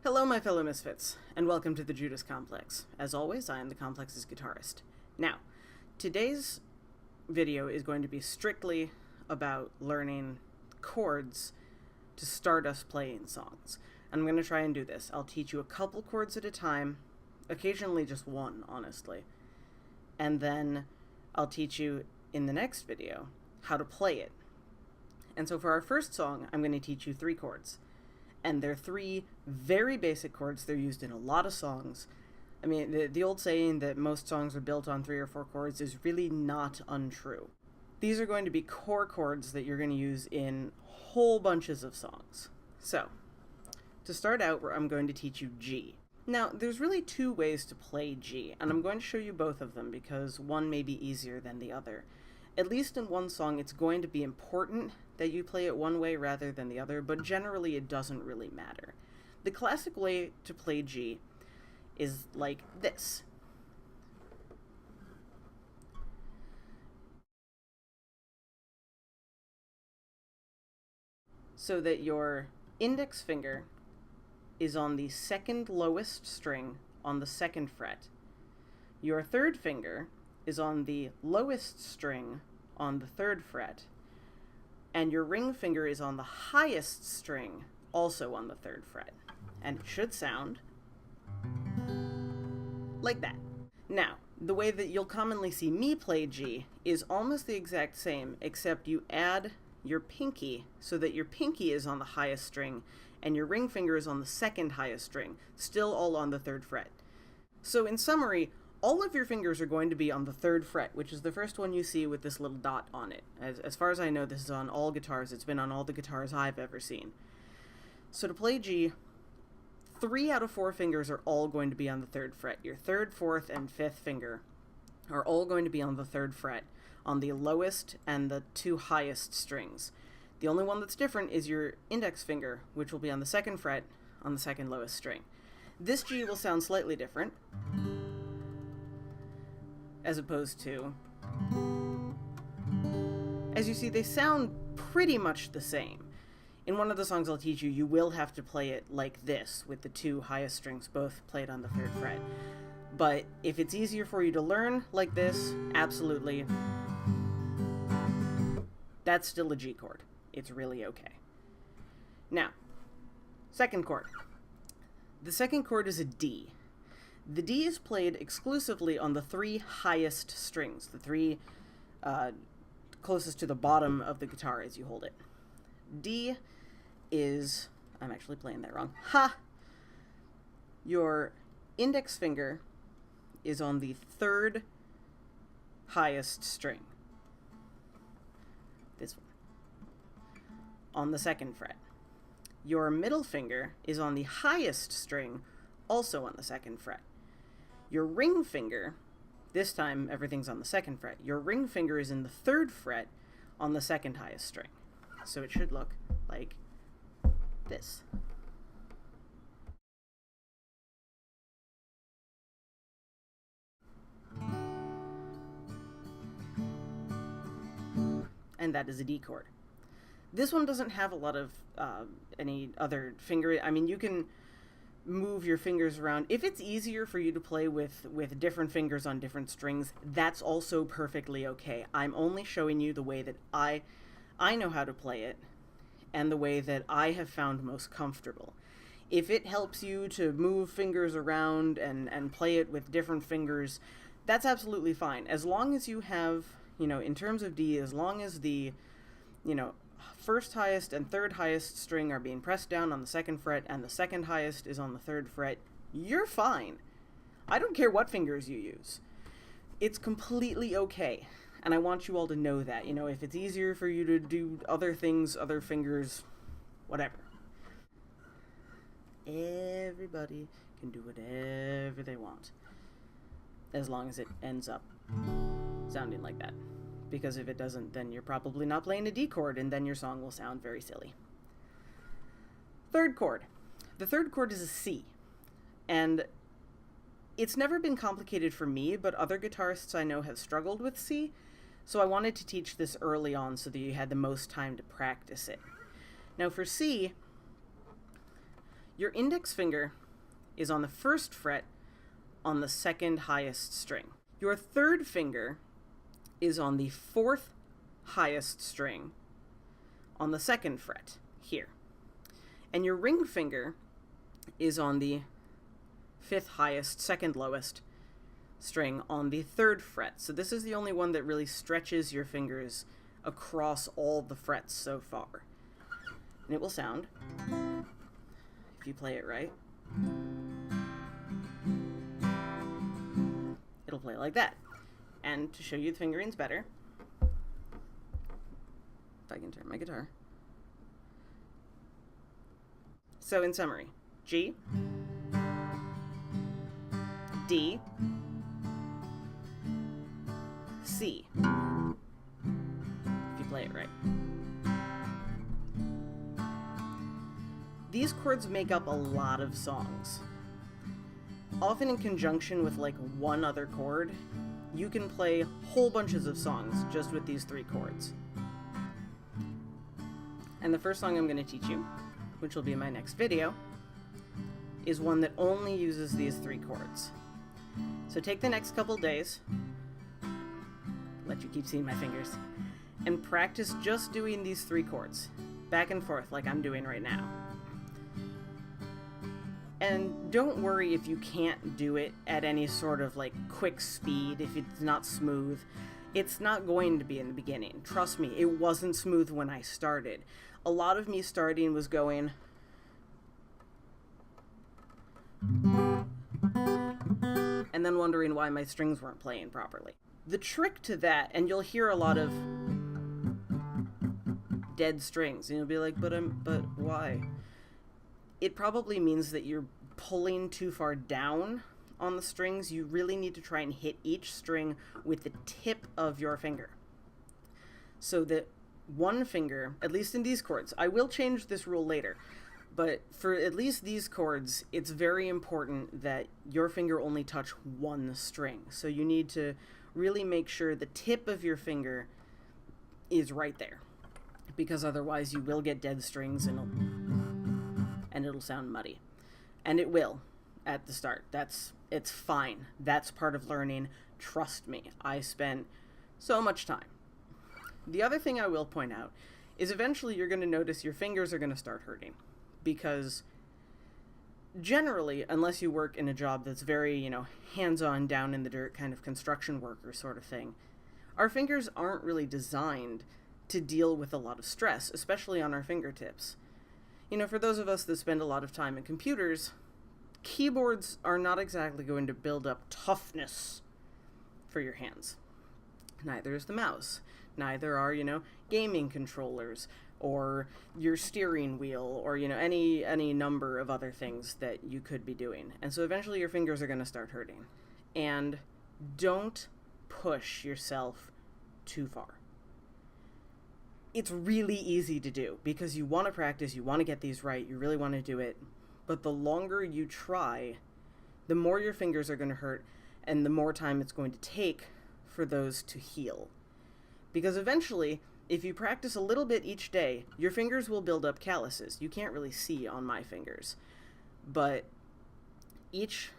Hello, my fellow misfits, and welcome to the Judas Complex. As always, I am the Complex's guitarist. Now, today's video is going to be strictly about learning chords to start us playing songs. And I'm going to try and do this. I'll teach you a couple chords at a time, occasionally just one, honestly. And then I'll teach you in the next video how to play it. And so for our first song, I'm going to teach you 3 chords. And they're 3 very basic chords. They're used in a lot of songs. I mean, the old saying that most songs are built on 3 or 4 chords is really not untrue. These are going to be core chords that you're going to use in whole bunches of songs. So, to start out, I'm going to teach you G. Now, there's really 2 ways to play G, and I'm going to show you both of them because one may be easier than the other. At least in one song, it's going to be important that you play it one way rather than the other, but generally it doesn't really matter. The classic way to play G is like this. So that your index finger is on the 2nd lowest string on the 2nd fret. Your 3rd finger is on the lowest string on the 3rd fret, and your ring finger is on the highest string, also on the 3rd fret. And it should sound like that. Now, the way that you'll commonly see me play G is almost the exact same, except you add your pinky so that your pinky is on the highest string and your ring finger is on the 2nd highest string, still all on the 3rd fret. So in summary, all of your fingers are going to be on the 3rd fret, which is the first one you see with this little dot on it. As far as I know, this is on all guitars. It's been on all the guitars I've ever seen. So to play G, 3 out of 4 fingers are all going to be on the 3rd fret. Your 3rd, 4th, and 5th finger are all going to be on the 3rd fret, on the lowest and the 2 highest strings. The only one that's different is your index finger, which will be on the 2nd fret, on the 2nd lowest string. This G will sound slightly different, as opposed to, as you see, they sound pretty much the same. In one of the songs I'll teach you, you will have to play it like this, with the 2 highest strings both played on the 3rd fret. But if it's easier for you to learn like this, absolutely, that's still a G chord. It's really okay. Now, 2nd chord. The 2nd chord is a D. The D is played exclusively on the 3 highest strings, the 3 closest to the bottom of the guitar as you hold it. D is, I'm actually playing that wrong. Ha! Your index finger is on the 3rd highest string. This one. On the 2nd fret. Your middle finger is on the highest string, also on the 2nd fret. Your ring finger, this time everything's on the 2nd fret, your ring finger is in the 3rd fret on the 2nd highest string. So it should look like this. And that is a D chord. This one doesn't have a lot of any other finger. I mean, you can move your fingers around. If it's easier for you to play with different fingers on different strings, that's also perfectly okay. I'm only showing you the way that I know how to play it and the way that I have found most comfortable. If it helps you to move fingers around and play it with different fingers, that's absolutely fine. As long as you have, in terms of D, as long as the, 1st highest and 3rd highest string are being pressed down on the 2nd fret and the 2nd highest is on the 3rd fret, you're fine. I don't care what fingers you use. It's completely okay. And I want you all to know that, if it's easier for you to do other things, other fingers, whatever. Everybody can do whatever they want, as long as it ends up sounding like that. Because if it doesn't, then you're probably not playing a D chord, and then your song will sound very silly. 3rd chord. The 3rd chord is a C. And it's never been complicated for me, but other guitarists I know have struggled with C, so I wanted to teach this early on so that you had the most time to practice it. Now for C, Your index finger is on the 1st fret on the 2nd highest string. Your 3rd finger is on the 4th highest string on the 2nd fret, here. And your ring finger is on the 5th highest, 2nd lowest string on the 3rd fret. So this is the only one that really stretches your fingers across all the frets so far. And it will sound, if you play it right, it'll play like that. And to show you the fingerings better, if I can turn my guitar. So in summary, G, D, C, if you play it right. These chords make up a lot of songs. Often in conjunction with like one other chord, you can play whole bunches of songs just with these 3 chords. And the first song I'm going to teach you, which will be in my next video, is one that only uses these 3 chords. So take the next couple days, let you keep seeing my fingers, and practice just doing these 3 chords, back and forth like I'm doing right now. And don't worry if you can't do it at any sort of like quick speed, if it's not smooth. It's not going to be in the beginning. Trust me, it wasn't smooth when I started. A lot of me starting was going and then wondering why my strings weren't playing properly. The trick to that, and you'll hear a lot of dead strings, and you'll be like, but why? It probably means that you're pulling too far down on the strings. You really need to try and hit each string with the tip of your finger. So that one finger, at least in these chords, I will change this rule later, but for at least these chords, it's very important that your finger only touch one string. So you need to really make sure the tip of your finger is right there, because otherwise you will get dead strings and it'll sound muddy. And it will at the start. It's fine. That's part of learning. Trust me. I spent so much time. The other thing I will point out is eventually you're going to notice your fingers are going to start hurting, because generally, unless you work in a job that's very, hands-on, down in the dirt kind of construction worker sort of thing, our fingers aren't really designed to deal with a lot of stress, especially on our fingertips. For those of us that spend a lot of time in computers, keyboards are not exactly going to build up toughness for your hands. Neither is the mouse. Neither are, gaming controllers or your steering wheel or, any number of other things that you could be doing. And so eventually your fingers are going to start hurting. And don't push yourself too far. It's really easy to do because you want to practice, you want to get these right, you really want to do it. But the longer you try, the more your fingers are going to hurt and the more time it's going to take for those to heal. Because eventually, if you practice a little bit each day, your fingers will build up calluses. You can't really see on my fingers. But each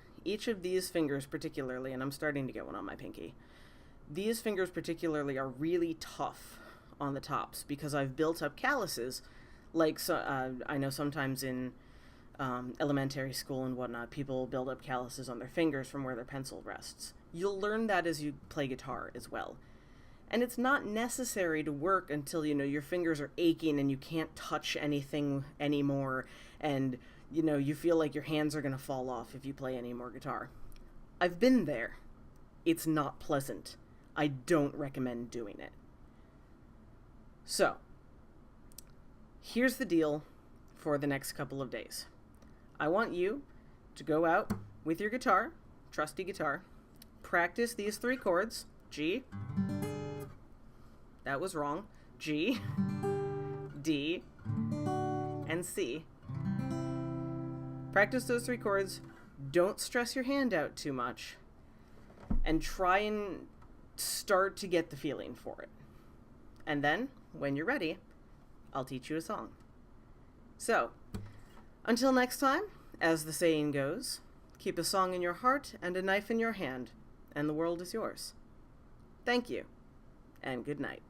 of these fingers particularly, and I'm starting to get one on my pinky, these fingers particularly are really tough on the tops because I've built up calluses. Like, I know sometimes in elementary school and whatnot, people build up calluses on their fingers from where their pencil rests. You'll learn that as you play guitar as well. And it's not necessary to work until, your fingers are aching and you can't touch anything anymore and, you feel like your hands are going to fall off if you play any more guitar. I've been there. It's not pleasant. I don't recommend doing it. So, here's the deal for the next couple of days. I want you to go out with your guitar, trusty guitar, practice these 3 chords, G, that was wrong, G, D, and C. Practice those 3 chords, don't stress your hand out too much, and try and start to get the feeling for it. And then, when you're ready, I'll teach you a song. So, Until next time, as the saying goes, keep a song in your heart and a knife in your hand, and the world is yours. Thank you, and good night.